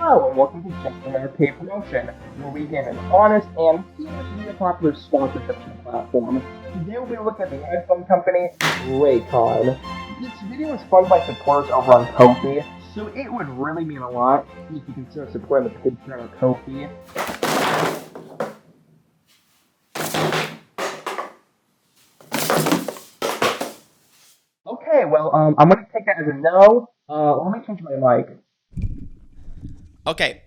Hello and welcome to Gentleman Paid Promotion, where we give an honest and seriously popular sponsorship to the platform. Today we'll be looking at the headphone company, Raycon. This video is funded by supporters over on Ko-fi, so it would really mean a lot if you consider supporting the paid channel Ko-fi. Okay, well, I'm gonna take that as a no. Let me change my mic. Okay.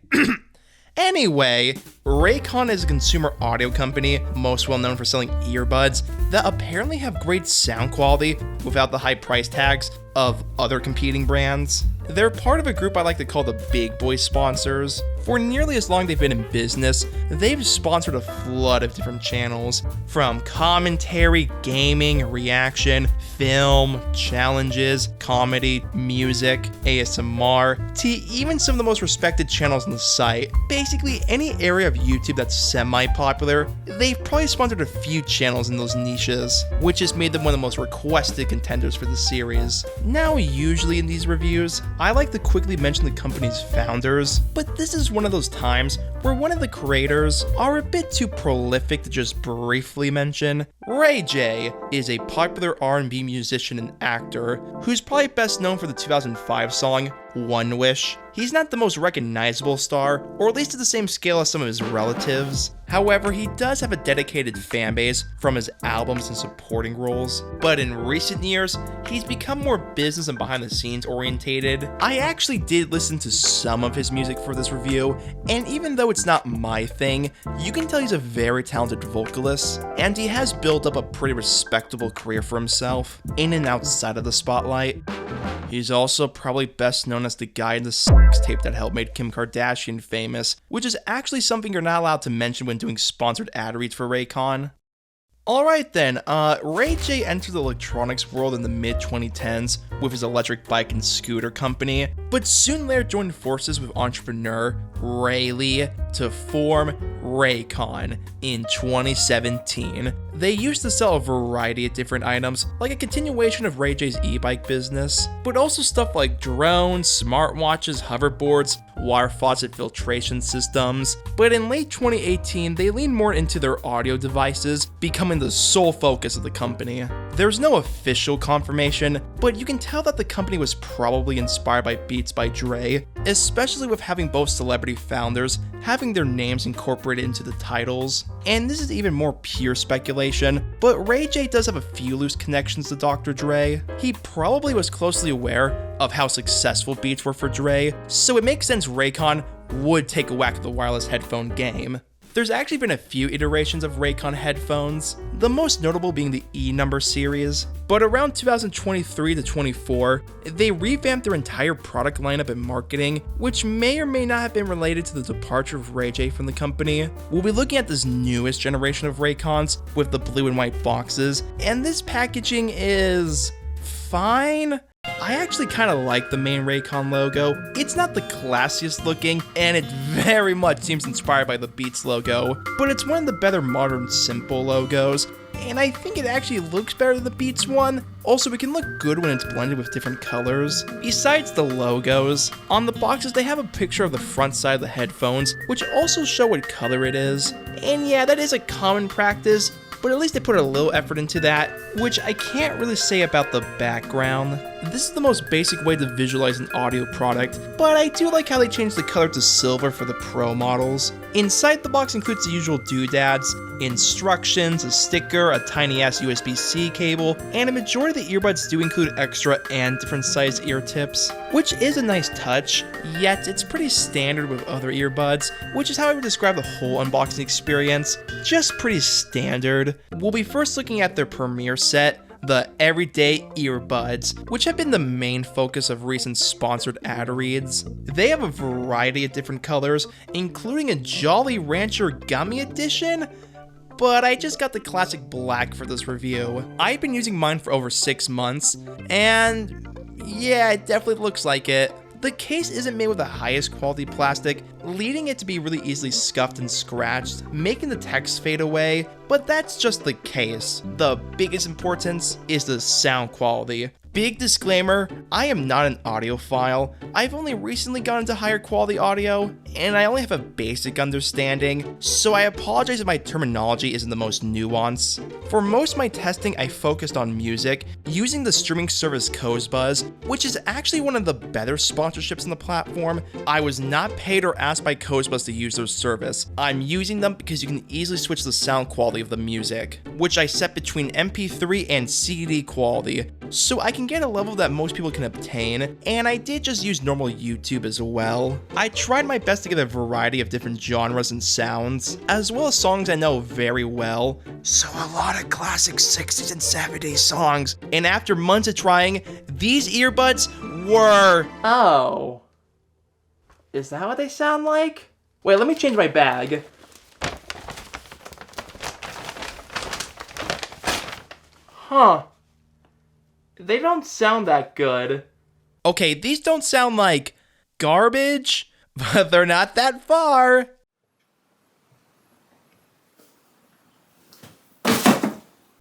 Anyway, Raycon is a consumer audio company most well known for selling earbuds that apparently have great sound quality without the high price tags of other competing brands. They're part of a group I like to call the big boy sponsors. For nearly as long they've been in business, they've sponsored a flood of different channels, from commentary, gaming, reaction, film, challenges, comedy, music, ASMR, to even some of the most respected channels on the site. Basically, any area of YouTube that's semi-popular, they've probably sponsored a few channels in those niches, which has made them one of the most requested contenders for the series. Now, usually in these reviews, I like to quickly mention the company's founders, but this is one of those times where one of the creators are a bit too prolific to just briefly mention. Ray J is a popular R&B musician and actor who's probably best known for the 2005 song One Wish. He's not the most recognizable star, or at least to the same scale as some of his relatives. However, he does have a dedicated fanbase from his albums and supporting roles, but in recent years, he's become more business and behind the scenes orientated. I actually did listen to some of his music for this review, and even though it's not my thing, you can tell he's a very talented vocalist, and he has built up a pretty respectable career for himself, in and outside of the spotlight. He's also probably best known as the guy in the sex tape that helped make Kim Kardashian famous, which is actually something you're not allowed to mention when doing sponsored ad reads for Raycon. Alright then, Ray J entered the electronics world in the mid-2010s with his electric bike and scooter company, but soon later joined forces with entrepreneur Ray Lee to form Raycon in 2017. They used to sell a variety of different items, like a continuation of Ray J's e-bike business, but also stuff like drones, smartwatches, hoverboards, water faucet filtration systems. But in late 2018, they leaned more into their audio devices, becoming the sole focus of the company. There's no official confirmation, but you can tell that the company was probably inspired by Beats by Dre, especially with having both celebrity founders having their names incorporated into the titles. And this is even more pure speculation, but Ray J does have a few loose connections to Dr. Dre. He probably was closely aware of how successful Beats were for Dre, so it makes sense Raycon would take a whack at the wireless headphone game. There's actually been a few iterations of Raycon headphones, the most notable being the E-number series, but around 2023 to 24, they revamped their entire product lineup and marketing, which may or may not have been related to the departure of Ray J from the company. We'll be looking at this newest generation of Raycons with the blue and white boxes, and this packaging is fine. I actually kind of like the main Raycon logo. It's not the classiest looking, and it very much seems inspired by the Beats logo, but it's one of the better modern simple logos, and I think it actually looks better than the Beats one. Also, it can look good when it's blended with different colors. Besides the logos, on the boxes they have a picture of the front side of the headphones, which also show what color it is. And yeah, that is a common practice, but at least they put a little effort into that, which I can't really say about the background. This is the most basic way to visualize an audio product, but I do like how they changed the color to silver for the Pro models. Inside the box includes the usual doodads, instructions, a sticker, a tiny ass USB-C cable, and a majority of the earbuds do include extra and different sized ear tips, which is a nice touch, yet it's pretty standard with other earbuds, which is how I would describe the whole unboxing experience, just pretty standard. We'll be first looking at their premier set, the everyday earbuds, which have been the main focus of recent sponsored ad reads. They have a variety of different colors, including a Jolly Rancher Gummy Edition, but I just got the classic black for this review. I've been using mine for over 6 months, and yeah, it definitely looks like it. The case isn't made with the highest quality plastic, leading it to be really easily scuffed and scratched, making the text fade away, but that's just the case. The biggest importance is the sound quality. Big disclaimer, I am not an audiophile. I've only recently gotten into higher quality audio, and I only have a basic understanding, so I apologize if my terminology isn't the most nuanced. For most of my testing, I focused on music, using the streaming service Cozbuzz, which is actually one of the better sponsorships on the platform. I was not paid or asked by Cozbuzz to use their service. I'm using them because you can easily switch the sound quality of the music, which I set between MP3 and CD quality, so I can get a level that most people can obtain, and I did just use normal YouTube as well. I tried my best to get a variety of different genres and sounds, as well as songs I know very well, so a lot of classic 60s and 70s songs, and after months of trying, these earbuds were... Oh. Is that what they sound like? Wait, let me change my bag. Huh. They don't sound that good. Okay, these don't sound like garbage, but they're not that far.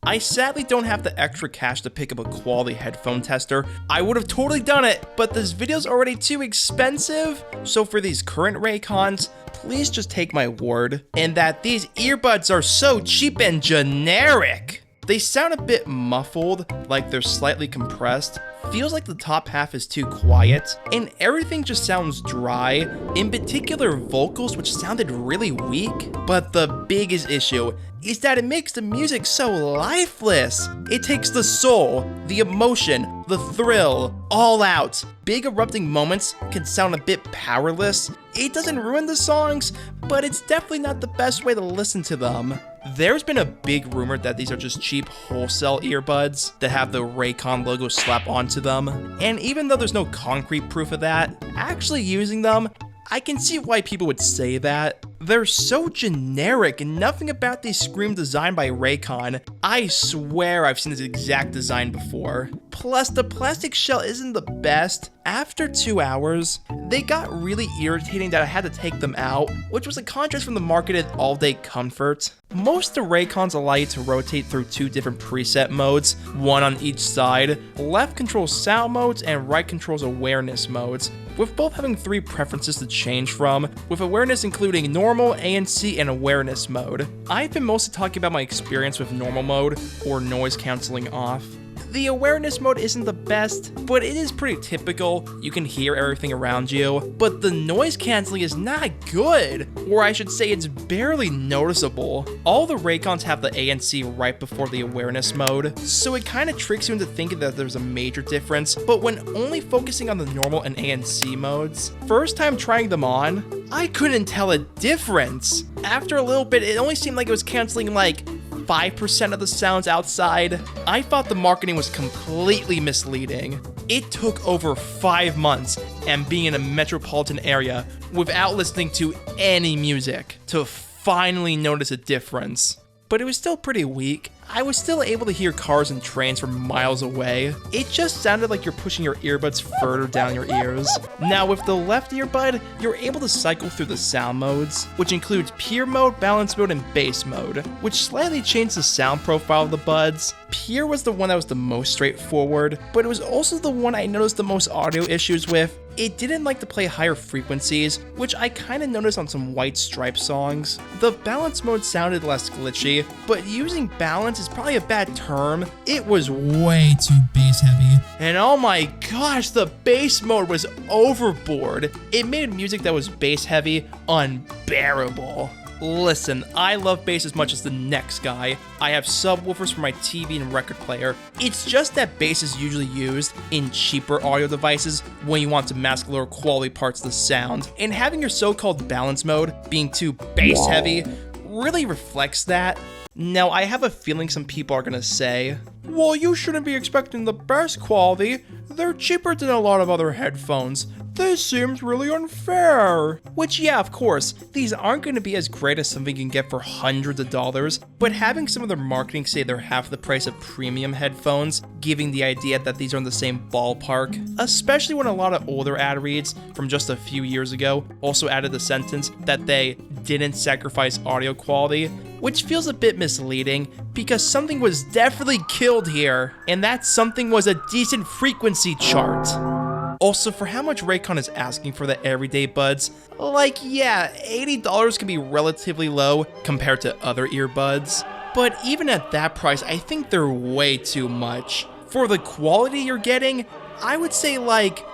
I sadly don't have the extra cash to pick up a quality headphone tester. I would have totally done it, but this video's already too expensive. So for these current Raycons, please just take my word, and that these earbuds are so cheap and generic. They sound a bit muffled, like they're slightly compressed, feels like the top half is too quiet, and everything just sounds dry, in particular vocals which sounded really weak. But the biggest issue is that it makes the music so lifeless. It takes the soul, the emotion, the thrill, all out. Big erupting moments can sound a bit powerless. It doesn't ruin the songs, but it's definitely not the best way to listen to them. There's been a big rumor that these are just cheap wholesale earbuds that have the Raycon logo slapped onto them, and even though there's no concrete proof of that, actually using them, I can see why people would say that. They're so generic and nothing about these scream designed by Raycon. I swear I've seen this exact design before. Plus, the plastic shell isn't the best. After 2 hours, they got really irritating that I had to take them out, which was a contrast from the marketed all-day comfort. Most of the Raycons allow you to rotate through 2 different preset modes, one on each side. Left controls sound modes and right controls awareness modes, with both having 3 preferences to change from, with awareness including normal, ANC, and awareness mode. I've been mostly talking about my experience with normal mode, or noise cancelling off. The awareness mode isn't the best, but it is pretty typical. You can hear everything around you, but the noise cancelling is not good, or I should say it's barely noticeable. All the Raycons have the ANC right before the awareness mode, so it kind of tricks you into thinking that there's a major difference, but when only focusing on the normal and ANC modes, first time trying them on, I couldn't tell a difference. After a little bit, it only seemed like it was canceling like 5% of the sounds outside. I thought the marketing was completely misleading. It took over 5 months and being in a metropolitan area without listening to any music to finally notice a difference. But it was still pretty weak. I was still able to hear cars and trains from miles away. It just sounded like you're pushing your earbuds further down your ears. Now with the left earbud, you're able to cycle through the sound modes, which includes pure mode, balance mode, and bass mode, which slightly changed the sound profile of the buds. Pure was the one that was the most straightforward, but it was also the one I noticed the most audio issues with. It didn't like to play higher frequencies, which I kinda noticed on some White Stripes songs. The balance mode sounded less glitchy, but using balance is probably a bad term. It was way too bass heavy. And oh my gosh, the bass mode was overboard. It made music that was bass heavy unbearable. Listen, I love bass as much as the next guy. I have subwoofers for my TV and record player. It's just that bass is usually used in cheaper audio devices when you want to mask lower quality parts of the sound. And having your so-called balance mode being too bass heavy really reflects that. Now, I have a feeling some people are gonna say, well, you shouldn't be expecting the best quality. They're cheaper than a lot of other headphones. this seems really unfair. Which, yeah, of course, these aren't going to be as great as something you can get for hundreds of dollars, but having some of their marketing say they're half the price of premium headphones, giving the idea that these are in the same ballpark, especially when a lot of older ad reads from just a few years ago also added the sentence that they didn't sacrifice audio quality, which feels a bit misleading because something was definitely killed here, and that something was a decent frequency chart. Also, for how much Raycon is asking for the everyday buds, like, yeah, $80 can be relatively low compared to other earbuds, but even at that price, I think they're way too much. For the quality you're getting, I would say like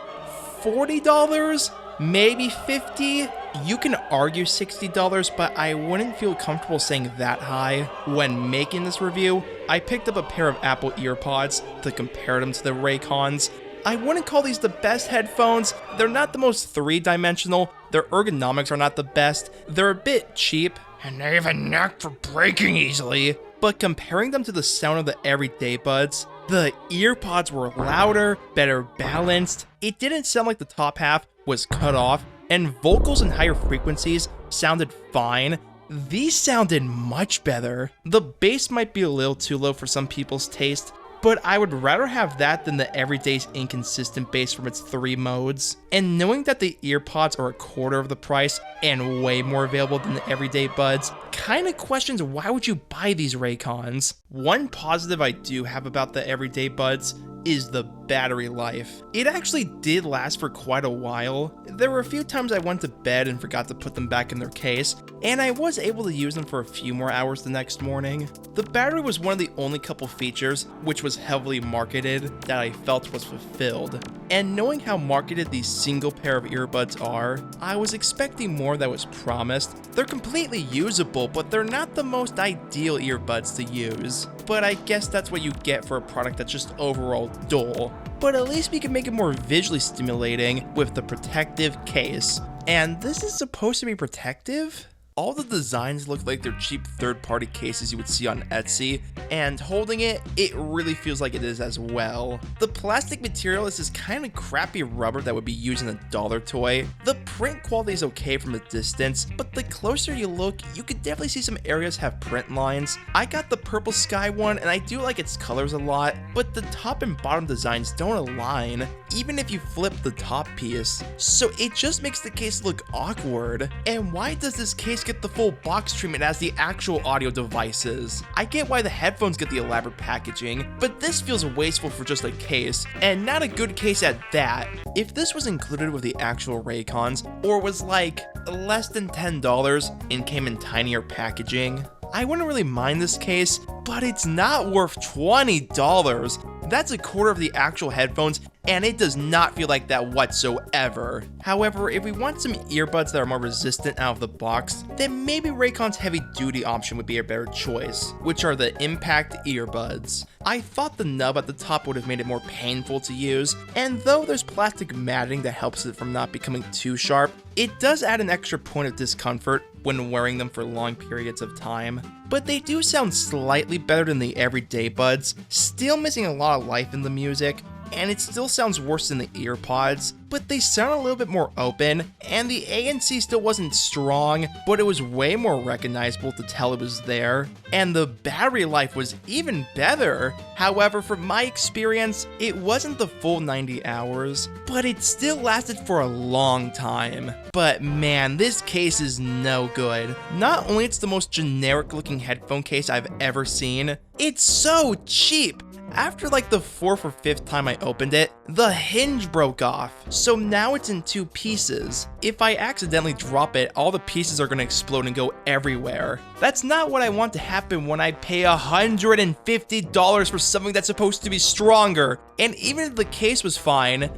$40, maybe $50. You can argue $60, but I wouldn't feel comfortable saying that high. When making this review, I picked up a pair of Apple EarPods to compare them to the Raycons. I wouldn't call these the best headphones. They're not the most three-dimensional, their ergonomics are not the best, they're a bit cheap, and they have a knack for breaking easily. But comparing them to the sound of the everyday buds, the EarPods were louder, better balanced, it didn't sound like the top half was cut off, and vocals in higher frequencies sounded fine. These sounded much better. The bass might be a little too low for some people's taste, but I would rather have that than the everyday's inconsistent bass from its 3 modes. And knowing that the EarPods are a quarter of the price and way more available than the everyday buds, kinda questions why would you buy these Raycons. One positive I do have about the everyday buds is the battery life. It actually did last for quite a while. There were a few times I went to bed and forgot to put them back in their case, and I was able to use them for a few more hours the next morning. The battery was one of the only couple features which was heavily marketed that I felt was fulfilled. And knowing how marketed these single pair of earbuds are, I was expecting more that was promised. They're completely usable, but they're not the most ideal earbuds to use. But I guess that's what you get for a product that's just overall dull. But at least we can make it more visually stimulating with the protective case. And this is supposed to be protective? All the designs look like they're cheap third-party cases you would see on Etsy, and holding it, it really feels like it is as well. The plastic material is this kind of crappy rubber that would be used in a dollar toy. The print quality is okay from a distance, but the closer you look, you could definitely see some areas have print lines. I got the purple sky one, and I do like its colors a lot, but the top and bottom designs don't align, even if you flip the top piece. So it just makes the case look awkward. And why does this case get the full box treatment as the actual audio devices? I get why the headphones get the elaborate packaging, but this feels wasteful for just a case, and not a good case at that. If this was included with the actual Raycons, or was like less than $10 and came in tinier packaging, I wouldn't really mind this case, but it's not worth $20. That's a quarter of the actual headphones, and it does not feel like that whatsoever. However, if we want some earbuds that are more resistant out of the box, then maybe Raycon's heavy-duty option would be a better choice, which are the impact earbuds. I thought the nub at the top would have made it more painful to use, and though there's plastic matting that helps it from not becoming too sharp, it does add an extra point of discomfort when wearing them for long periods of time. But they do sound slightly better than the everyday buds, still missing a lot of life in the music, and it still sounds worse than the EarPods, but they sound a little bit more open, and the ANC still wasn't strong, but it was way more recognizable to tell it was there, and the battery life was even better. However, from my experience, it wasn't the full 90 hours, but it still lasted for a long time. But man, this case is no good. Not only it's the most generic looking headphone case I've ever seen, it's so cheap. After like the 4th or 5th time I opened it, the hinge broke off, so now it's in 2 pieces. If I accidentally drop it, all the pieces are gonna explode and go everywhere. That's not what I want to happen when I pay $150 for something that's supposed to be stronger. And even if the case was fine,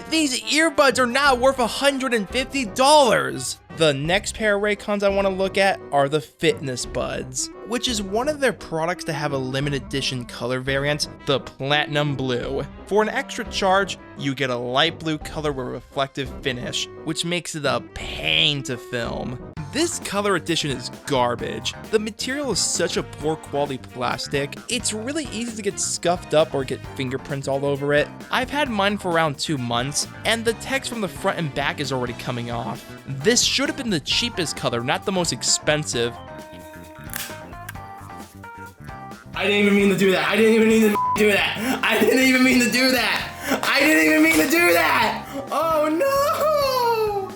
these earbuds are not worth $150. The next pair of Raycons I want to look at are the Fitness Buds, which is one of their products to have a limited edition color variant, the Platinum Blue. For an extra charge, you get a light blue color with a reflective finish, which makes it a pain to film. This color edition is garbage. The material is such a poor quality plastic. It's really easy to get scuffed up or get fingerprints all over it. I've had mine for around 2 months, and the text from the front and back is already coming off. This should have been the cheapest color, not the most expensive. I didn't even mean to do that. I didn't even mean to do that. I didn't even mean to do that. I didn't even mean to do that. Oh no!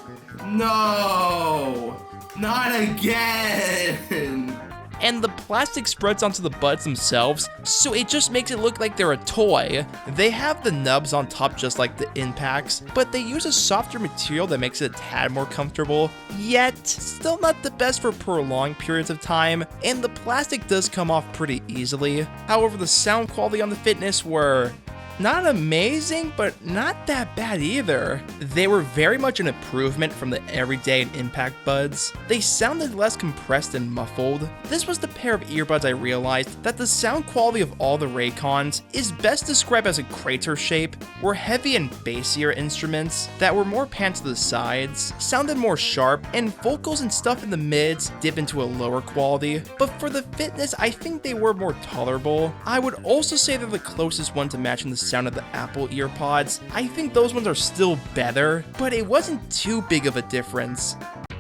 No! Not again! And the plastic spreads onto the buds themselves, so it just makes it look like they're a toy. They have the nubs on top just like the impacts, but they use a softer material that makes it a tad more comfortable, yet still not the best for prolonged periods of time, and the plastic does come off pretty easily. However, the sound quality on the Fitness were not amazing, but not that bad either. They were very much an improvement from the everyday and impact buds. They sounded less compressed and muffled. This was the pair of earbuds I realized that the sound quality of all the Raycons is best described as a crater shape, where heavy and bassier instruments that were more panned to the sides sounded more sharp, and vocals and stuff in the mids dip into a lower quality. But for the Fitness, I think they were more tolerable. I would also say they're the closest one to matching the sound of the Apple EarPods. I think those ones are still better, but it wasn't too big of a difference.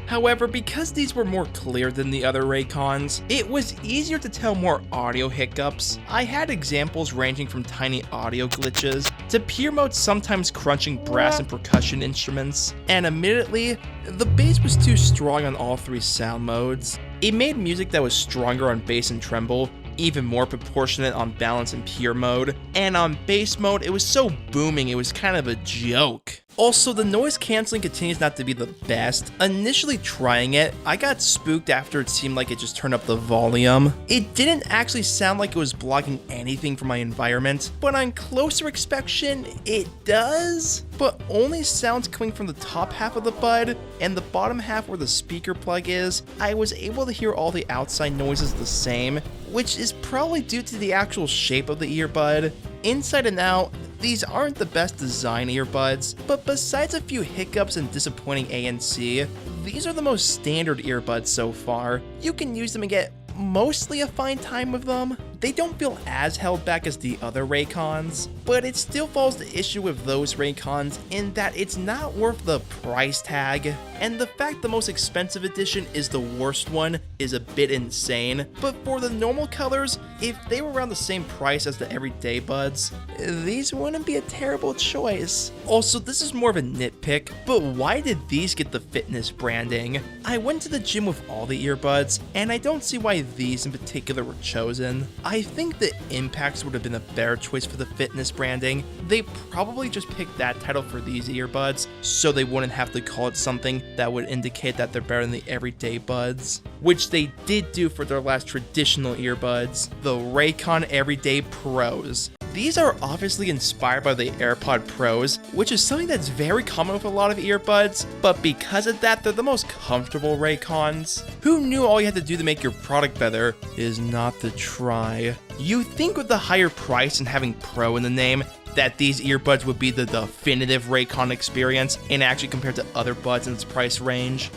However, because these were more clear than the other Raycons, it was easier to tell more audio hiccups. I had examples ranging from tiny audio glitches to peer modes sometimes crunching brass and percussion instruments, and admittedly, the bass was too strong on all 3 sound modes. It made music that was stronger on bass and treble, even more proportionate on balance and pure mode, and on bass mode it was so booming it was kind of a joke. Also, the noise cancelling continues not to be the best. Initially trying it, I got spooked after it seemed like it just turned up the volume. It didn't actually sound like it was blocking anything from my environment, but on closer inspection, it does, but only sounds coming from the top half of the bud, and the bottom half where the speaker plug is, I was able to hear all the outside noises the same, which is probably due to the actual shape of the earbud. Inside and out, these aren't the best design earbuds, but besides a few hiccups and disappointing ANC, these are the most standard earbuds so far. You can use them and get mostly a fine time with them. They don't feel as held back as the other Raycons, but it still falls the issue with those Raycons in that it's not worth the price tag, and the fact the most expensive edition is the worst one is a bit insane. But for the normal colors, if they were around the same price as the everyday buds, these wouldn't be a terrible choice. Also, this is more of a nitpick, but why did these get the Fitness branding? I went to the gym with all the earbuds, and I don't see why these in particular were chosen. I think the Impacts would have been a better choice for the Fitness branding. They probably just picked that title for these earbuds, so they wouldn't have to call it something that would indicate that they're better than the everyday buds, which they did do for their last traditional earbuds, the Raycon Everyday Pros. These are obviously inspired by the AirPod Pros, which is something that's very common with a lot of earbuds, but because of that, they're the most comfortable Raycons. Who knew all you had to do to make your product better is not to try? You think with the higher price and having Pro in the name, that these earbuds would be the definitive Raycon experience, and actually compared to other buds in its price range.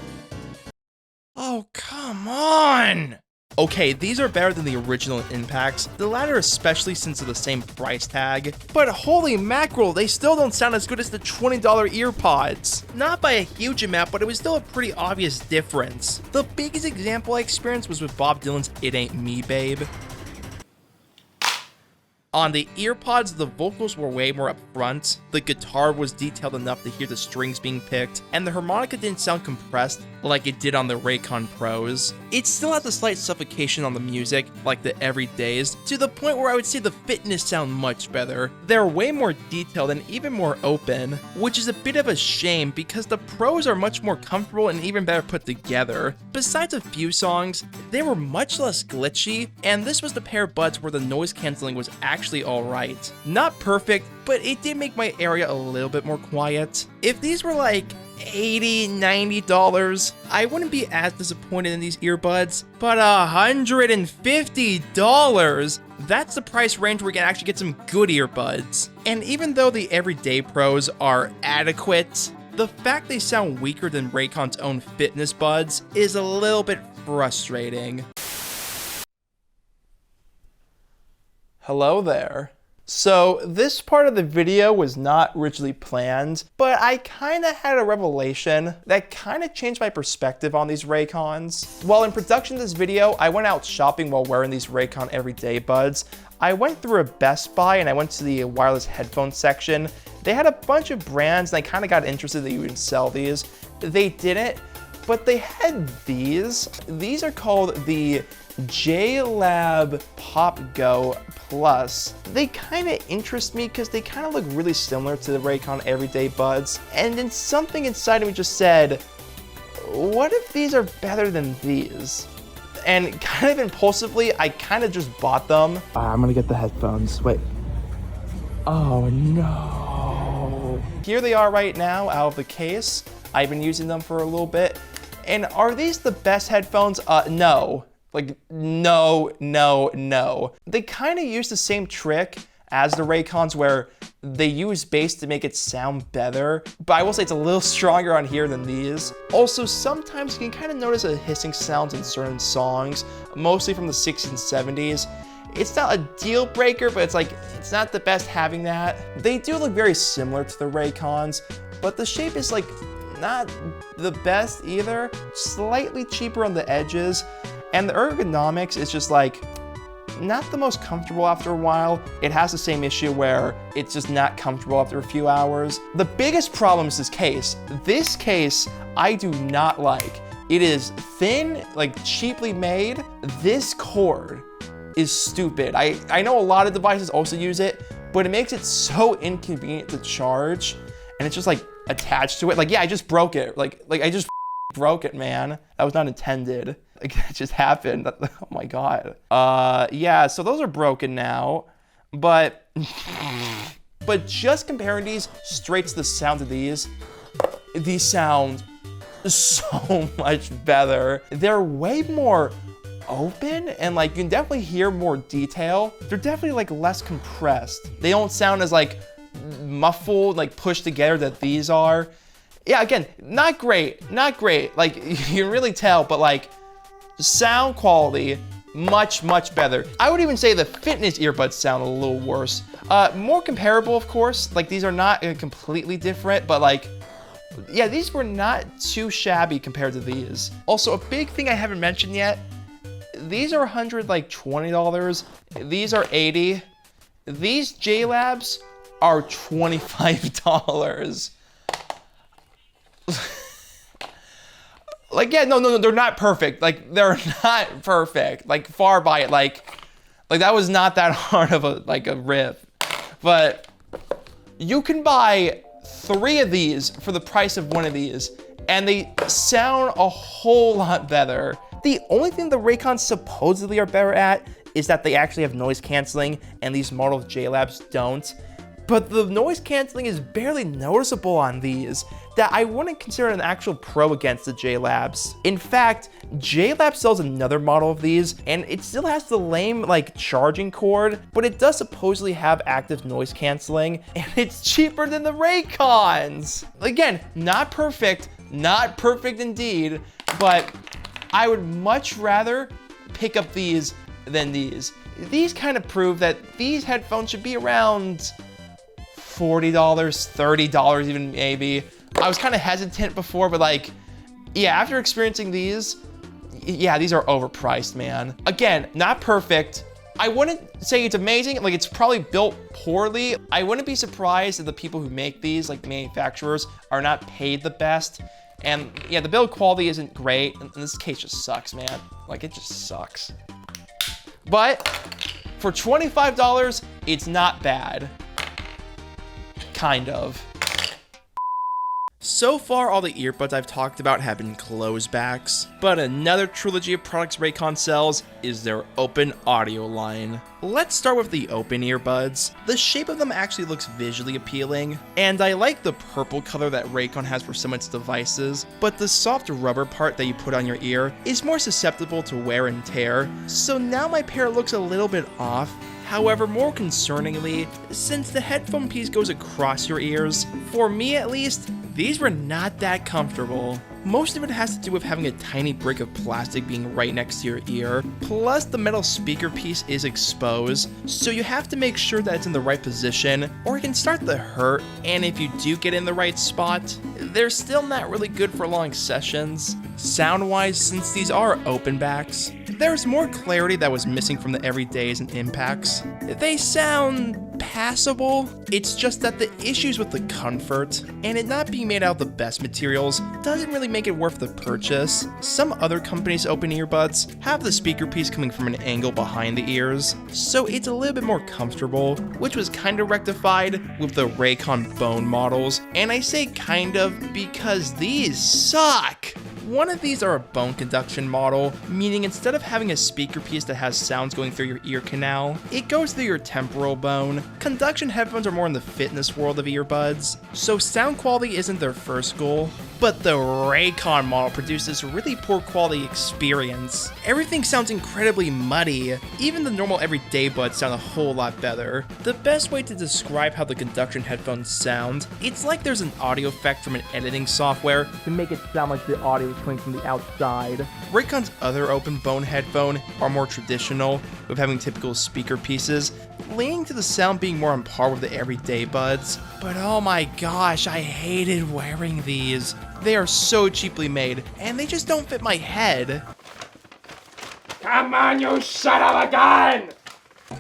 Oh, come on! Okay, these are better than the original Impacts, the latter especially since they're the same price tag, but holy mackerel, they still don't sound as good as the $20 earpods. Not by a huge amount, but it was still a pretty obvious difference. The biggest example I experienced was with Bob Dylan's It Ain't Me Babe. On the earpods, the vocals were way more up front, the guitar was detailed enough to hear the strings being picked, and the harmonica didn't sound compressed like it did on the Raycon Pros. It still had the slight suffocation on the music, like the everydays, to the point where I would say the Fitness sound much better. They're way more detailed and even more open, which is a bit of a shame because the Pros are much more comfortable and even better put together. Besides a few songs, they were much less glitchy, and this was the pair of buds where the noise cancelling was actually alright. Not perfect, but it did make my area a little bit more quiet. If these were like $80, $90, I wouldn't be as disappointed in these earbuds, but $150? That's the price range where you can actually get some good earbuds. And even though the everyday Pros are adequate, the fact they sound weaker than Raycon's own fitness buds is a little bit frustrating. Hello there. So this part of the video was not originally planned, but I kind of had a revelation that kind of changed my perspective on these Raycons. While in production of this video, I went out shopping while wearing these Raycon everyday buds. I went through a Best Buy and I went to the wireless headphone section. They had a bunch of brands and I kind of got interested that you would sell these. They didn't, but they had these. These are called the J-Lab Pop Go Plus. They kind of interest me because they kind of look really similar to the Raycon everyday buds. And then something inside of me just said, what if these are better than these? And kind of impulsively, I kind of just bought them. I'm gonna get the headphones, wait. Oh no. Here they are right now out of the case. I've been using them for a little bit. And are these the best headphones? No. Like, no. They kind of use the same trick as the Raycons where they use bass to make it sound better, but I will say it's a little stronger on here than these. Also, sometimes you can kind of notice a hissing sound in certain songs, mostly from the 60s and 70s. It's not a deal breaker, but it's not the best having that. They do look very similar to the Raycons, but the shape is like not the best either. Slightly cheaper on the edges. And the ergonomics is just like, not the most comfortable after a while. It has the same issue where it's just not comfortable after a few hours. The biggest problem is this case. This case, I do not like. It is thin, like cheaply made. This cord is stupid. I know a lot of devices also use it, but it makes it so inconvenient to charge. And it's just like attached to it. Like, yeah, I just broke it. Like I just broke it, man. That was not intended. Like, it just happened. Oh my God. Yeah, so those are broken now, but just comparing these straight to the sound of these sound so much better. They're way more open and like you can definitely hear more detail. They're definitely like less compressed. They don't sound as like muffled, like pushed together that these are. Yeah, again, not great. Like you can really tell, but like sound quality, much better. I would even say the fitness earbuds sound a little worse. More comparable, of course. Like these are not completely different, but like, yeah, these were not too shabby compared to these. Also, a big thing I haven't mentioned yet, these are $120. These are $80. These J-Labs are $25. Like, yeah, no, they're not perfect. Like, they're not perfect. Like, far by it. Like that was not that hard of a riff. But you can buy 3 of these for the price of 1 of these, and they sound a whole lot better. The only thing the Raycons supposedly are better at is that they actually have noise canceling, and these model J-Labs don't. But the noise canceling is barely noticeable on these, that I wouldn't consider an actual pro against the J-Labs. In fact, J-Lab sells another model of these, and it still has the lame charging cord, but it does supposedly have active noise canceling, and it's cheaper than the Raycons. Again, not perfect indeed, but I would much rather pick up these than these. These kind of prove that these headphones should be around $40, $30 even maybe. I was kind of hesitant before, but yeah, after experiencing these, yeah, these are overpriced, man. Again, not perfect. I wouldn't say it's amazing. Like, it's probably built poorly. I wouldn't be surprised if the people who make these, like manufacturers, are not paid the best. And yeah, the build quality isn't great. And this case just sucks, man. Like, it just sucks. But for $25, it's not bad. Kind of. So far, all the earbuds I've talked about have been closebacks, but another trilogy of products Raycon sells is their open audio line. Let's start with the open earbuds. The shape of them actually looks visually appealing, and I like the purple color that Raycon has for some of its devices, but the soft rubber part that you put on your ear is more susceptible to wear and tear, so now my pair looks a little bit off. However, more concerningly, since the headphone piece goes across your ears, for me at least, These were not that comfortable. Most of it has to do with having a tiny brick of plastic being right next to your ear, plus the metal speaker piece is exposed, so you have to make sure that it's in the right position, or it can start to hurt, and if you do get in the right spot, they're still not really good for long sessions. Sound-wise, since these are open backs, there's more clarity that was missing from the everydays and impacts. They sound passable, it's just that the issues with the comfort, and it not being made out of the best materials, doesn't really make it worth the purchase. Some other companies' open earbuds have the speaker piece coming from an angle behind the ears, so it's a little bit more comfortable, which was kind of rectified with the Raycon Bone models, and I say kind of because these suck! One of these are a bone conduction model, meaning instead of having a speaker piece that has sounds going through your ear canal, it goes through your temporal bone. Conduction headphones are more in the fitness world of earbuds, so sound quality isn't their first goal, but the Raycon model produces really poor quality experience. Everything sounds incredibly muddy. Even the normal everyday buds sound a whole lot better. The best way to describe how the conduction headphones sound, it's like there's an audio effect from an editing software to make it sound like the audio is coming from the outside. Raycon's other open bone headphone are more traditional, with having typical speaker pieces, leaning to the sound being more on par with the everyday buds. But oh my gosh, I hated wearing these. They are so cheaply made, and they just don't fit my head. Come on, you son of a gun!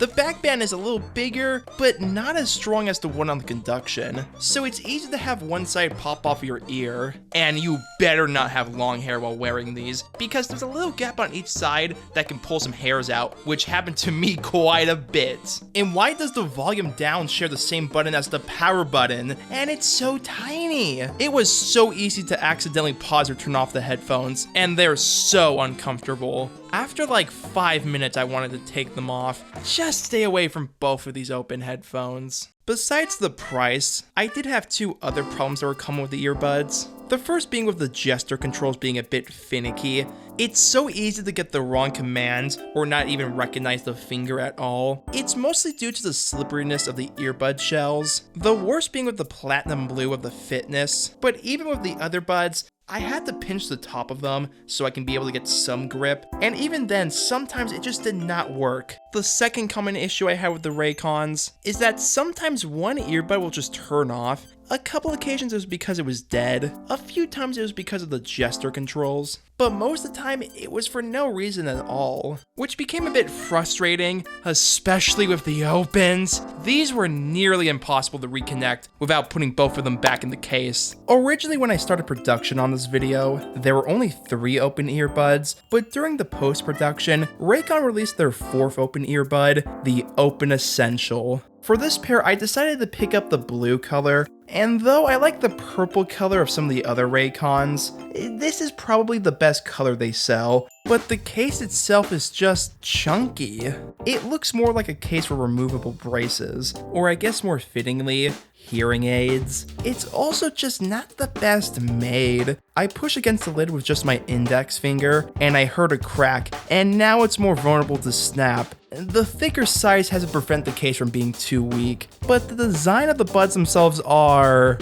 The back band is a little bigger, but not as strong as the one on the conduction, so it's easy to have one side pop off your ear. And you better not have long hair while wearing these, because there's a little gap on each side that can pull some hairs out, which happened to me quite a bit. And why does the volume down share the same button as the power button? And it's so tiny. It was so easy to accidentally pause or turn off the headphones, and they're so uncomfortable. After like 5 minutes, I wanted to take them off. Just stay away from both of these open headphones. Besides the price, I did have two other problems that were common with the earbuds. The first being with the gesture controls being a bit finicky. It's so easy to get the wrong commands or not even recognize the finger at all. It's mostly due to the slipperiness of the earbud shells. The worst being with the platinum blue of the Fitness, but even with the other buds, I had to pinch the top of them so I can be able to get some grip, and even then, sometimes it just did not work. The second common issue I had with the Raycons is that sometimes one earbud will just turn off. A couple occasions it was because it was dead, a few times it was because of the gesture controls, but most of the time it was for no reason at all, which became a bit frustrating, especially with the opens. These were nearly impossible to reconnect without putting both of them back in the case. Originally when I started production on this video, there were only 3 open earbuds, but during the post-production, Raycon released their 4th open earbud, the Open Essential. For this pair, I decided to pick up the blue color, and though I like the purple color of some of the other Raycons, this is probably the best color they sell, but the case itself is just chunky. It looks more like a case for removable braces, or I guess more fittingly, hearing aids. It's also just not the best made. I push against the lid with just my index finger, and I heard a crack, and now it's more vulnerable to snap. The thicker size has to prevent the case from being too weak, but the design of the buds themselves are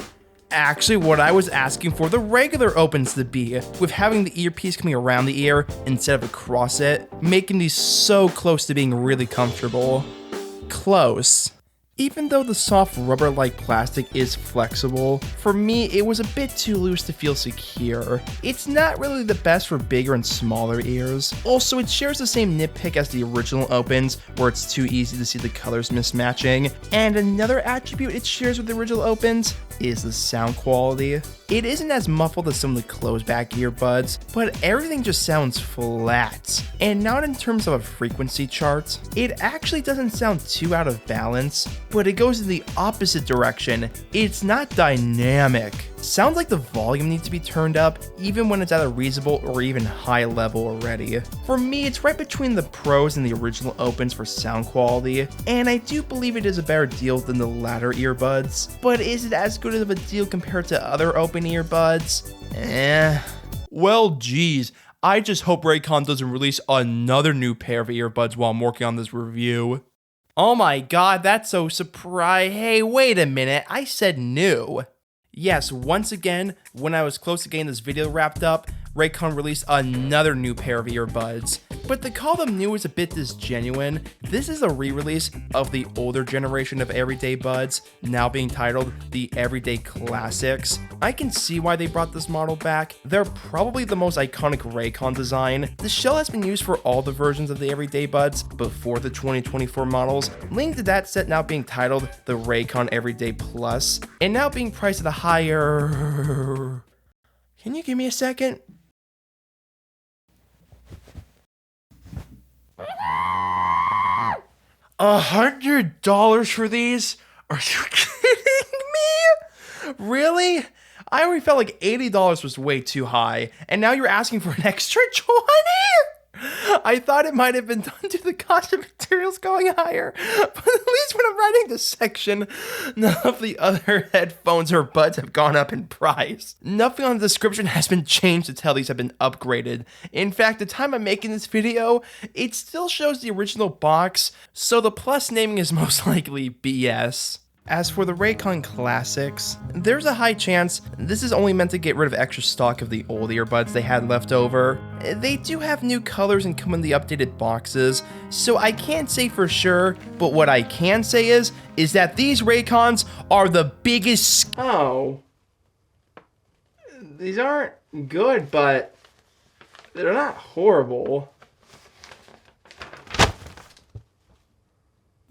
actually what I was asking for the regular opens to be, with having the earpiece coming around the ear instead of across it, making these so close to being really comfortable. Close. Even though the soft rubber-like plastic is flexible, for me it was a bit too loose to feel secure. It's not really the best for bigger and smaller ears. Also, it shares the same nitpick as the original opens, where it's too easy to see the colors mismatching. And another attribute it shares with the original opens is the sound quality. It isn't as muffled as some of the closed-back earbuds, but everything just sounds flat. And not in terms of a frequency chart. It actually doesn't sound too out of balance, but it goes in the opposite direction. It's not dynamic. Sounds like the volume needs to be turned up, even when it's at a reasonable or even high level already. For me, it's right between the pros and the original opens for sound quality, and I do believe it is a better deal than the latter earbuds, but is it as good of a deal compared to other open earbuds? Well, geez, I just hope Raycon doesn't release another new pair of earbuds while I'm working on this review. Oh my god, that's so surprising. Hey, wait a minute, I said new. Yes, once again, when I was close to getting this video wrapped up, Raycon released another new pair of earbuds. But to call them new is a bit disgenuine. This is a re-release of the older generation of everyday buds, now being titled the Everyday Classics. I can see why they brought this model back. They're probably the most iconic Raycon design. The shell has been used for all the versions of the Everyday Buds before the 2024 models, leading to that set now being titled the Raycon Everyday Plus, and now being priced at a higher... Can you give me a second? $100 for these? Are you kidding me? Really? I already felt like $80 was way too high, and now you're asking for an extra 20? I thought it might have been done due to the cost of materials going higher, but at least when I'm writing this section, none of the other headphones or buds have gone up in price. Nothing on the description has been changed to tell these have been upgraded. In fact, the time I'm making this video, it still shows the original box, so the plus naming is most likely BS. As for the Raycon Classics, there's a high chance this is only meant to get rid of extra stock of the old earbuds they had left over. They do have new colors and come in the updated boxes, so I can't say for sure, but what I can say is that these Raycons are the biggest... Oh. These aren't good, but they're not horrible.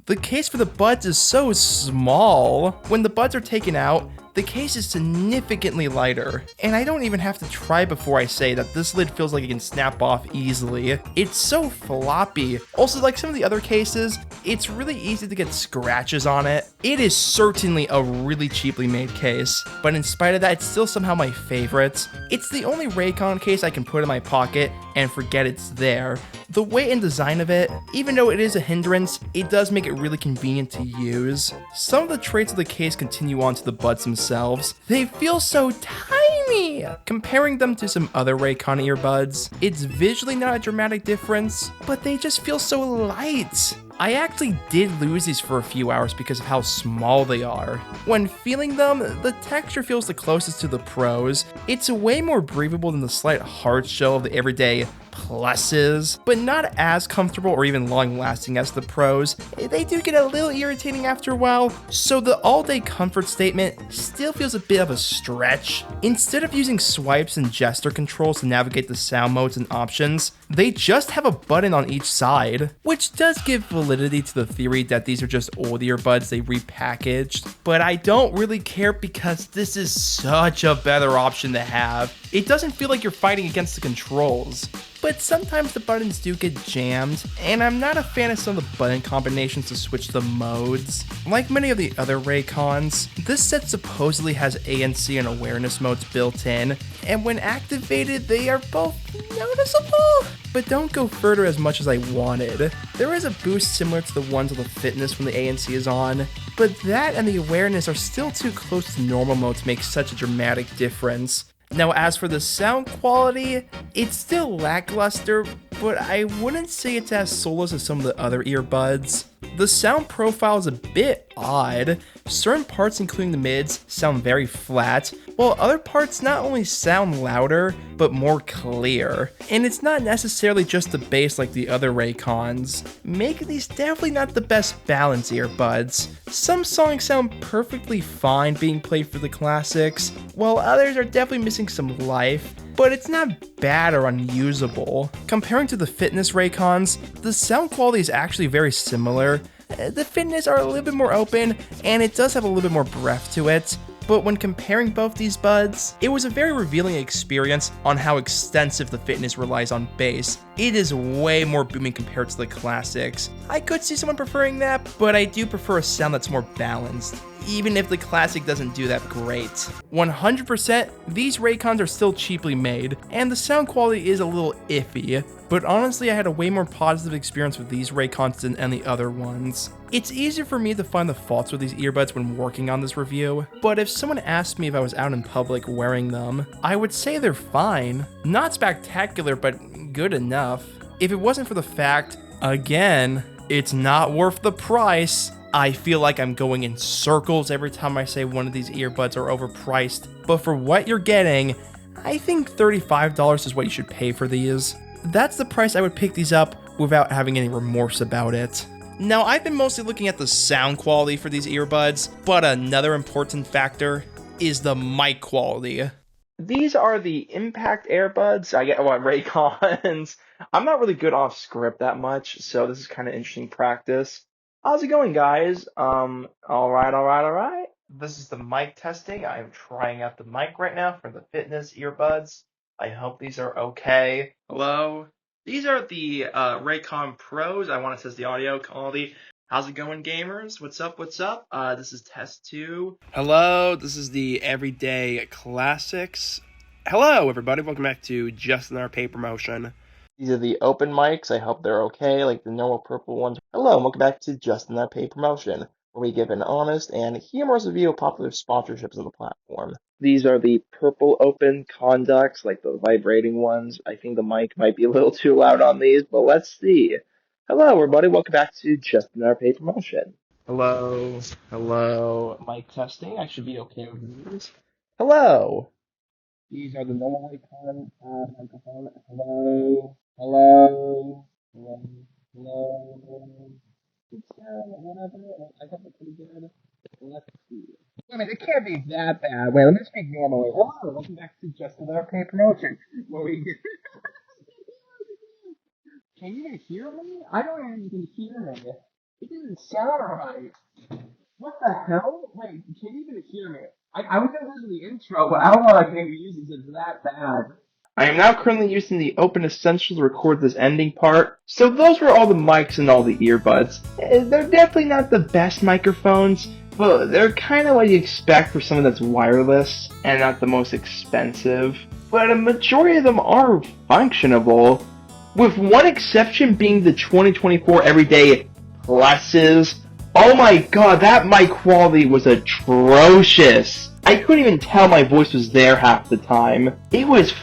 The case for the buds is so small. When the buds are taken out, the case is significantly lighter, and I don't even have to try before I say that this lid feels like it can snap off easily. It's so floppy. Also, like some of the other cases, it's really easy to get scratches on it. It is certainly a really cheaply made case, but in spite of that, it's still somehow my favorite. It's the only Raycon case I can put in my pocket and forget it's there. The weight and design of it, even though it is a hindrance, it does make it really convenient to use. Some of the traits of the case continue on to the buds themselves. They feel so tiny! Comparing them to some other Raycon earbuds, it's visually not a dramatic difference, but they just feel so light. I actually did lose these for a few hours because of how small they are. When feeling them, the texture feels the closest to the Pros. It's way more breathable than the slight hard shell of the Everyday Pluses, but not as comfortable or even long-lasting as the Pros. They do get a little irritating after a while, so the all-day comfort statement still feels a bit of a stretch. Instead of using swipes and gesture controls to navigate the sound modes and options, they just have a button on each side, which does give validity to the theory that these are just old earbuds they repackaged, but I don't really care because this is such a better option to have. It doesn't feel like you're fighting against the controls. But sometimes the buttons do get jammed, and I'm not a fan of some of the button combinations to switch the modes. Like many of the other Raycons, this set supposedly has ANC and awareness modes built in, and when activated, they are both noticeable, but don't go further as much as I wanted. There is a boost similar to the ones on the fitness when the ANC is on, but that and the awareness are still too close to normal mode to make such a dramatic difference. Now, as for the sound quality, it's still lackluster, but I wouldn't say it's as soulless as some of the other earbuds. The sound profile is a bit odd. Certain parts, including the mids, sound very flat, while other parts not only sound louder, but more clear. And it's not necessarily just the bass like the other Raycons, making these definitely not the best balanced earbuds. Some songs sound perfectly fine being played for the classics, while others are definitely missing some life, but it's not bad or unusable. Comparing to the fitness Raycons, the sound quality is actually very similar. The fitness are a little bit more open, and it does have a little bit more breath to it. But when comparing both these buds, it was a very revealing experience on how extensive the fitness relies on bass. It is way more booming compared to the classics. I could see someone preferring that, but I do prefer a sound that's more balanced, even if the classic doesn't do that great. 100%, these Raycons are still cheaply made, and the sound quality is a little iffy, but honestly I had a way more positive experience with these Raycons than any other ones. It's easier for me to find the faults with these earbuds when working on this review, but if someone asked me if I was out in public wearing them, I would say they're fine. Not spectacular, but good enough. If it wasn't for the fact, again, it's not worth the price. I feel like I'm going in circles every time I say one of these earbuds are overpriced, but for what you're getting, I think $35 is what you should pay for these. That's the price I would pick these up without having any remorse about it. Now, I've been mostly looking at the sound quality for these earbuds, but another important factor is the mic quality. These are the Impact earbuds. I get Raycons. I'm not really good off script that much, so this is kind of interesting practice. How's it going, guys? All right. This is the mic testing. I am trying out the mic right now for the fitness earbuds. I hope these are okay. Hello? These are the Raycon Pros. I want to test the audio quality. How's it going, gamers? What's up? This is test 2. Hello, this is the Everyday Classics. Hello, everybody. Welcome back to Just Another Paper Motion. These are the open mics. I hope they're okay, like the normal purple ones. Hello, and welcome back to Just Another Paper Motion, where we give an honest and humorous review of popular sponsorships on the platform. These are the purple open conducts, like the vibrating ones. I think the mic might be a little too loud on these, but let's see. Hello, everybody. Welcome back to Just Another Paper Motion. Hello. Mic testing. I should be okay with these. Hello. These are the normal Raycon microphone. Hello. It's whatever. I think it's pretty good. Let's see. I mean, it can't be that bad. Wait, let me speak normally. Hello. Welcome back to Just Another Paper Motion. Can you even hear me? I don't even hear me. It doesn't sound right. What the hell? Wait, can you even hear me? I was going to listen to the intro, but I don't want to maybe use it. It's that bad. I am now currently using the Open Essential to record this ending part. So those were all the mics and all the earbuds. They're definitely not the best microphones, but they're kind of what you expect for something that's wireless and not the most expensive. But a majority of them are functionable, with one exception being the 2024 Everyday Pluses. Oh my god, that mic quality was atrocious. I couldn't even tell my voice was there half the time. It was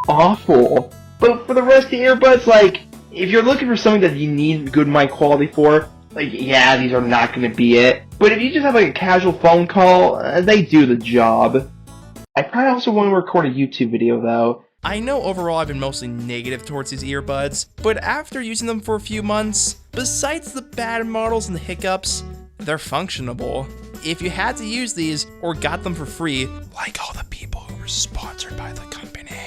awful. But for the rest of the earbuds, like, if you're looking for something that you need good mic quality for, like, yeah, these are not going to be it. But if you just have like a casual phone call, they do the job. I probably also want to record a YouTube video though. I know overall I've been mostly negative towards these earbuds, but after using them for a few months, besides the bad models and the hiccups, they're functionable. If you had to use these or got them for free, like all the people who were sponsored by the company,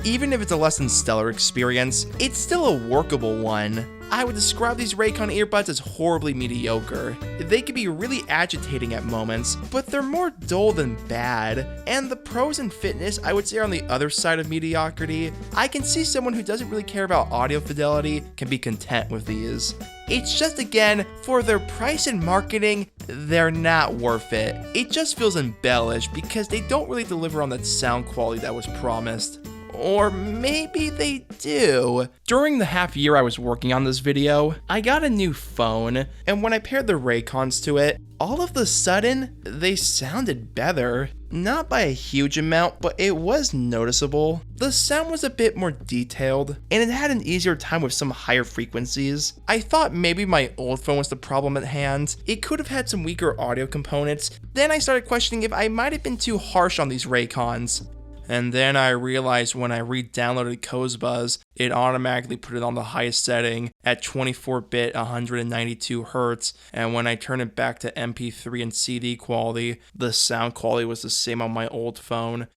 even if it's a less than stellar experience, it's still a workable one. I would describe these Raycon earbuds as horribly mediocre. They can be really agitating at moments, but they're more dull than bad. And the pros and fitness, I would say, are on the other side of mediocrity. I can see someone who doesn't really care about audio fidelity can be content with these. It's just, again, for their price and marketing, they're not worth it. It just feels embellished because they don't really deliver on that sound quality that was promised. Or maybe they do. During the half year I was working on this video, I got a new phone, and when I paired the Raycons to it, all of a sudden, they sounded better. Not by a huge amount, but it was noticeable. The sound was a bit more detailed, and it had an easier time with some higher frequencies. I thought maybe my old phone was the problem at hand. It could have had some weaker audio components. Then I started questioning if I might have been too harsh on these Raycons. And then I realized when I re-downloaded Cozbuzz, it automatically put it on the highest setting at 24-bit 192 Hz, and when I turned it back to MP3 and CD quality, the sound quality was the same on my old phone.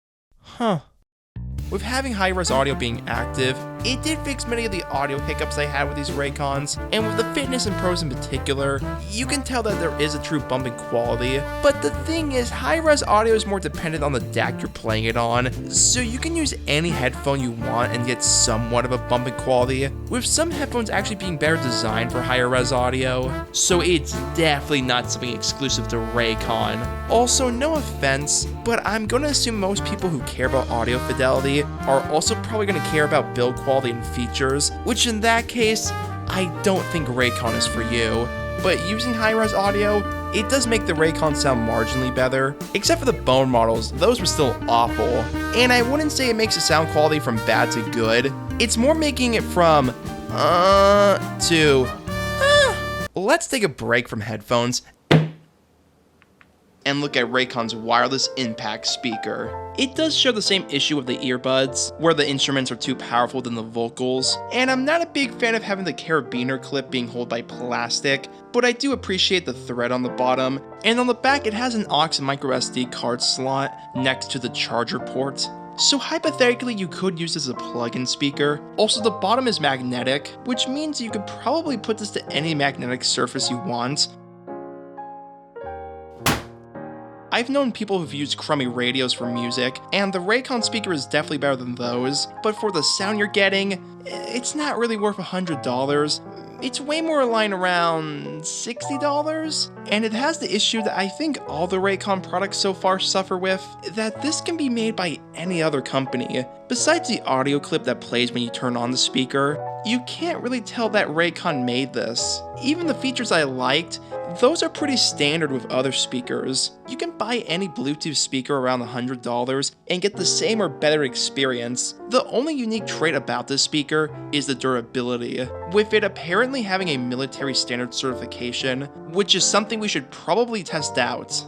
Huh. With having high-res audio being active, it did fix many of the audio hiccups I had with these Raycons, and with the fitness and pros in particular, you can tell that there is a true bump in quality. But the thing is, high-res audio is more dependent on the DAC you're playing it on, so you can use any headphone you want and get somewhat of a bump in quality, with some headphones actually being better designed for higher-res audio, so it's definitely not something exclusive to Raycon. Also, no offense, but I'm gonna assume most people who care about audio fidelity are also probably going to care about build quality and features, which in that case, I don't think Raycon is for you. But using high-res audio, it does make the Raycon sound marginally better, except for the bone models, those were still awful. And I wouldn't say it makes the sound quality from bad to good, it's more making it from, to, let's take a break from headphones and look at Raycon's wireless impact speaker. It does share the same issue with the earbuds, where the instruments are too powerful than the vocals, and I'm not a big fan of having the carabiner clip being held by plastic, but I do appreciate the thread on the bottom, and on the back it has an aux microSD card slot next to the charger port. So hypothetically, you could use this as a plug-in speaker. Also, the bottom is magnetic, which means you could probably put this to any magnetic surface you want. I've known people who've used crummy radios for music, and the Raycon speaker is definitely better than those, but for the sound you're getting, it's not really worth $100. It's way more lying around $60, and it has the issue that I think all the Raycon products so far suffer with, that this can be made by any other company. Besides the audio clip that plays when you turn on the speaker, you can't really tell that Raycon made this. Even the features I liked, those are pretty standard with other speakers. You can buy any Bluetooth speaker around $100 and get the same or better experience. The only unique trait about this speaker is the durability, with it apparently having a military standard certification, which is something we should probably test out.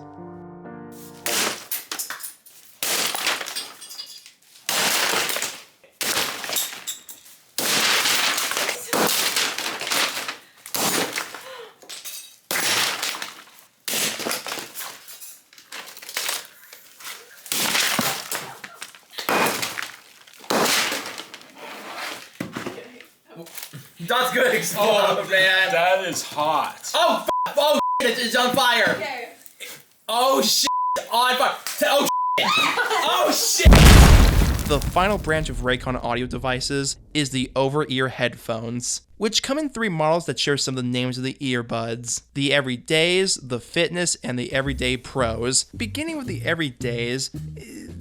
That's good. Oh man, That is hot. oh f- oh shit, it's on fire. Okay. Oh shit, on fire. Oh shit. Oh shit. The final branch of Raycon audio devices is the over-ear headphones, which come in 3 models that share some of the names of the earbuds: the Everydays, the Fitness, and the Everyday Pros. Beginning with the Everydays,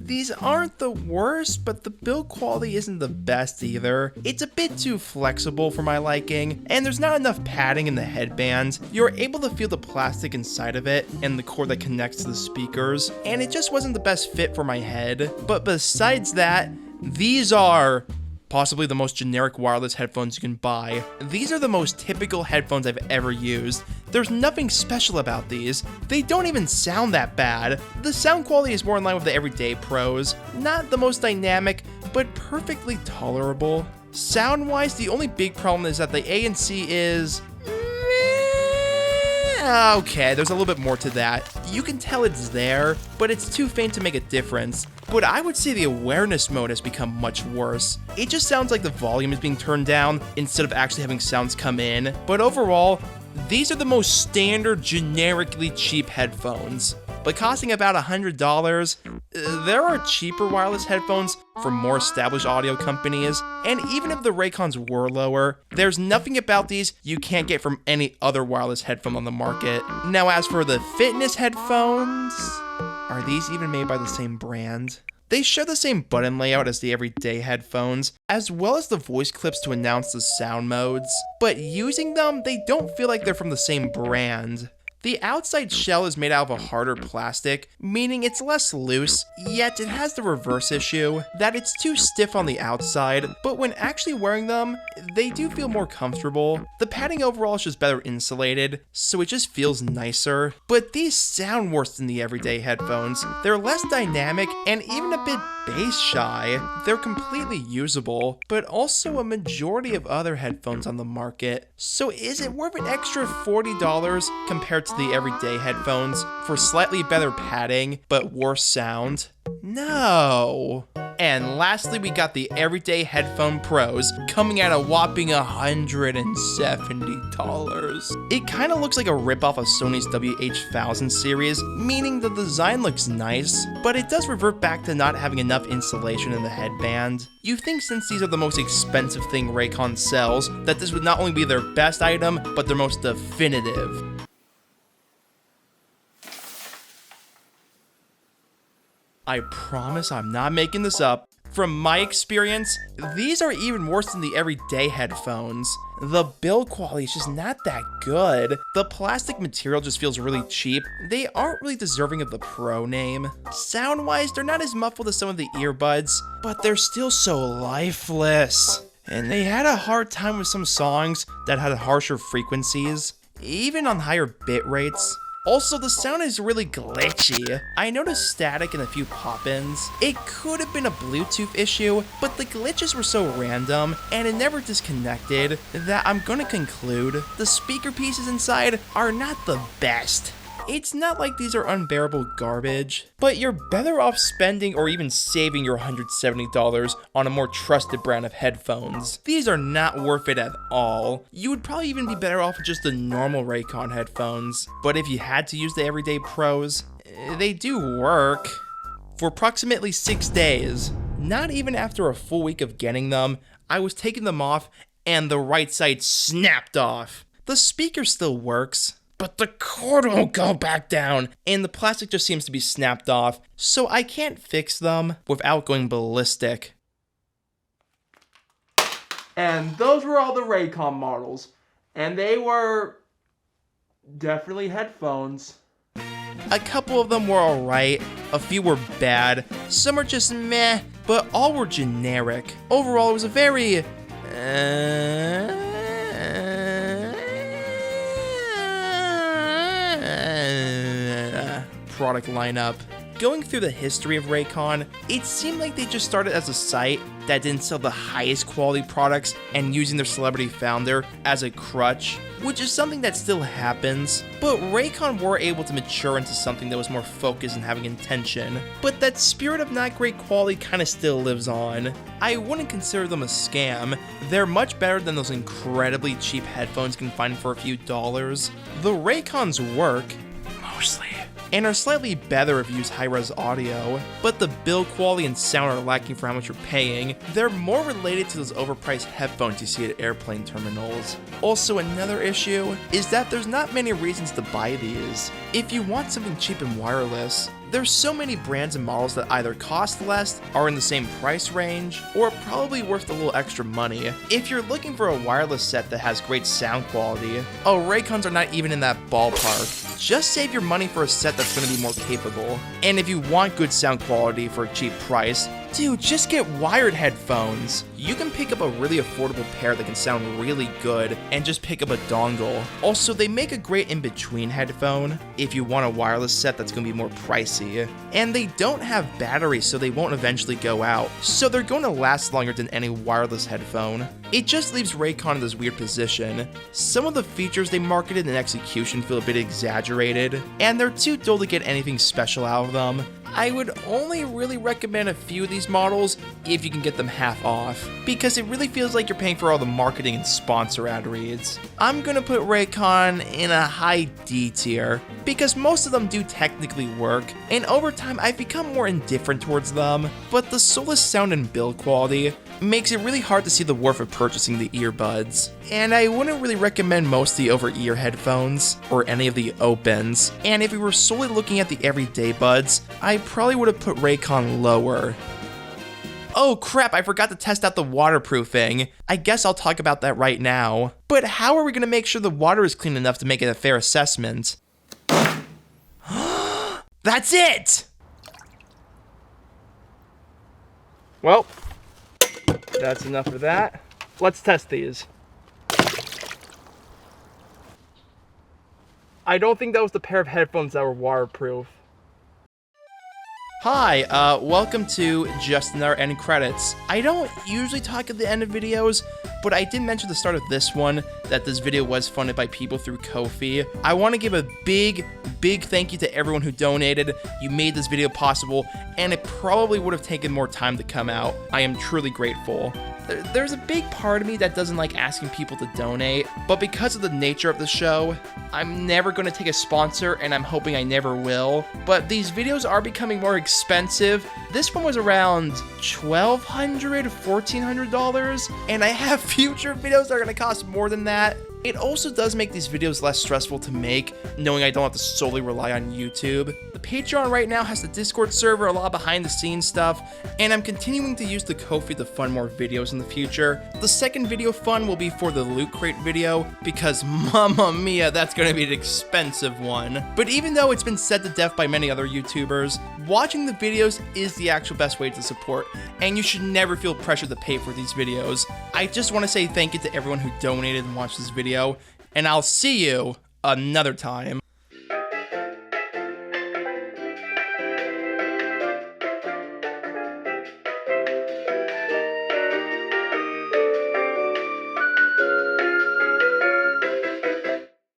these aren't the worst, but the build quality isn't the best either. It's a bit too flexible for my liking, and there's not enough padding in the headband. You're able to feel the plastic inside of it and the cord that connects to the speakers, and it just wasn't the best fit for my head. But besides that, these are possibly the most generic wireless headphones you can buy. These are the most typical headphones I've ever used. There's nothing special about these. They don't even sound that bad. The sound quality is more in line with the Everyday Pros. Not the most dynamic, but perfectly tolerable. Sound-wise, the only big problem is that the ANC is okay, there's a little bit more to that. You can tell it's there, but it's too faint to make a difference. But I would say the awareness mode has become much worse. It just sounds like the volume is being turned down instead of actually having sounds come in. But overall, these are the most standard, generically cheap headphones. But costing about $100, there are cheaper wireless headphones from more established audio companies, and even if the Raycons were lower, there's nothing about these you can't get from any other wireless headphone on the market. Now as for the Fitness headphones, are these even made by the same brand? They share the same button layout as the Everyday headphones, as well as the voice clips to announce the sound modes, but using them, they don't feel like they're from the same brand. The outside shell is made out of a harder plastic, meaning it's less loose, yet it has the reverse issue, that it's too stiff on the outside, but when actually wearing them, they do feel more comfortable. The padding overall is just better insulated, so it just feels nicer. But these sound worse than the Everyday headphones. They're less dynamic and even a bit bass shy. They're completely usable, but also a majority of other headphones on the market. So is it worth an extra $40 compared to the Everyday headphones for slightly better padding but worse sound? No. And lastly, we got the Everyday Headphone Pros, coming at a whopping $170. It kind of looks like a ripoff of Sony's WH-1000 series, meaning the design looks nice, but it does revert back to not having enough insulation in the headband. You think since these are the most expensive thing Raycon sells, that this would not only be their best item, but their most definitive. I promise I'm not making this up. From my experience, these are even worse than the Everyday headphones. The build quality is just not that good. The plastic material just feels really cheap. They aren't really deserving of the Pro name. Sound-wise, they're not as muffled as some of the earbuds, but they're still so lifeless. And they had a hard time with some songs that had harsher frequencies. Even on higher bit rates, Also, the sound is really glitchy. I noticed static and a few pop-ins. It could have been a Bluetooth issue, but the glitches were so random and it never disconnected that I'm gonna conclude the speaker pieces inside are not the best. It's not like these are unbearable garbage, but you're better off spending or even saving your $170 on a more trusted brand of headphones. These are not worth it at all. You would probably even be better off with just the normal Raycon headphones. But if you had to use the Everyday Pros, they do work. For approximately 6 days, not even after a full week of getting them, I was taking them off and the right side snapped off. The speaker still works, but the cord won't go back down, and the plastic just seems to be snapped off, so I can't fix them without going ballistic. And those were all the Raycon models. And they were definitely headphones. A couple of them were alright, a few were bad, some are just meh, but all were generic. Overall, it was a very product lineup. Going through the history of Raycon, it seemed like they just started as a site that didn't sell the highest quality products and using their celebrity founder as a crutch, which is something that still happens, but Raycon were able to mature into something that was more focused and having intention, but that spirit of not great quality kinda still lives on. I wouldn't consider them a scam. They're much better than those incredibly cheap headphones you can find for a few dollars. The Raycons work, mostly, and are slightly better if you use high-res audio, but the build quality and sound are lacking for how much you're paying. They're more related to those overpriced headphones you see at airplane terminals. Also, another issue is that there's not many reasons to buy these. If you want something cheap and wireless, there's so many brands and models that either cost less, are in the same price range, or are probably worth a little extra money. If you're looking for a wireless set that has great sound quality, Raycons are not even in that ballpark. Just save your money for a set that's going to be more capable. And if you want good sound quality for a cheap price, dude, just get wired headphones. You can pick up a really affordable pair that can sound really good and just pick up a dongle. Also, they make a great in-between headphone if you want a wireless set that's going to be more pricey. And they don't have batteries, so they won't eventually go out. So they're going to last longer than any wireless headphone. It just leaves Raycon in this weird position. Some of the features they marketed and execution feel a bit exaggerated, and they're too dull to get anything special out of them. I would only really recommend a few of these models if you can get them half off, because it really feels like you're paying for all the marketing and sponsor ad reads. I'm gonna put Raycon in a high D tier, because most of them do technically work, and over time I've become more indifferent towards them, but the soulless sound and build quality makes it really hard to see the worth of purchasing the earbuds. And I wouldn't really recommend most of the over-ear headphones, or any of the opens, and if we were solely looking at the everyday buds, I probably would have put Raycon lower. Oh crap, I forgot to test out the waterproofing. I guess I'll talk about that right now. But how are we going to make sure the water is clean enough to make it a fair assessment? That's it! Well, that's enough of that. Let's test these. I don't think that was the pair of headphones that were waterproof. Hi, welcome to Just Another End Credits. I don't usually talk at the end of videos, but I did mention at the start of this one that this video was funded by people through Ko-fi. I want to give a big thank you to everyone who donated. You made this video possible, and it probably would have taken more time to come out. I am truly grateful. There's a big part of me that doesn't like asking people to donate, but because of the nature of the show, I'm never going to take a sponsor, and I'm hoping I never will. But these videos are becoming more expensive. This one was around $1,200, $1,400, and I have future videos that are going to cost more than that. It also does make these videos less stressful to make, knowing I don't have to solely rely on YouTube. The Patreon right now has the Discord server, a lot of behind the scenes stuff, and I'm continuing to use the Ko-fi to fund more videos in the future. The second video fund will be for the Loot Crate video, because mamma mia, that's going to be an expensive one. But even though it's been said to death by many other YouTubers, watching the videos is the actual best way to support, and you should never feel pressured to pay for these videos. I just want to say thank you to everyone who donated and watched this video, and I'll see you another time.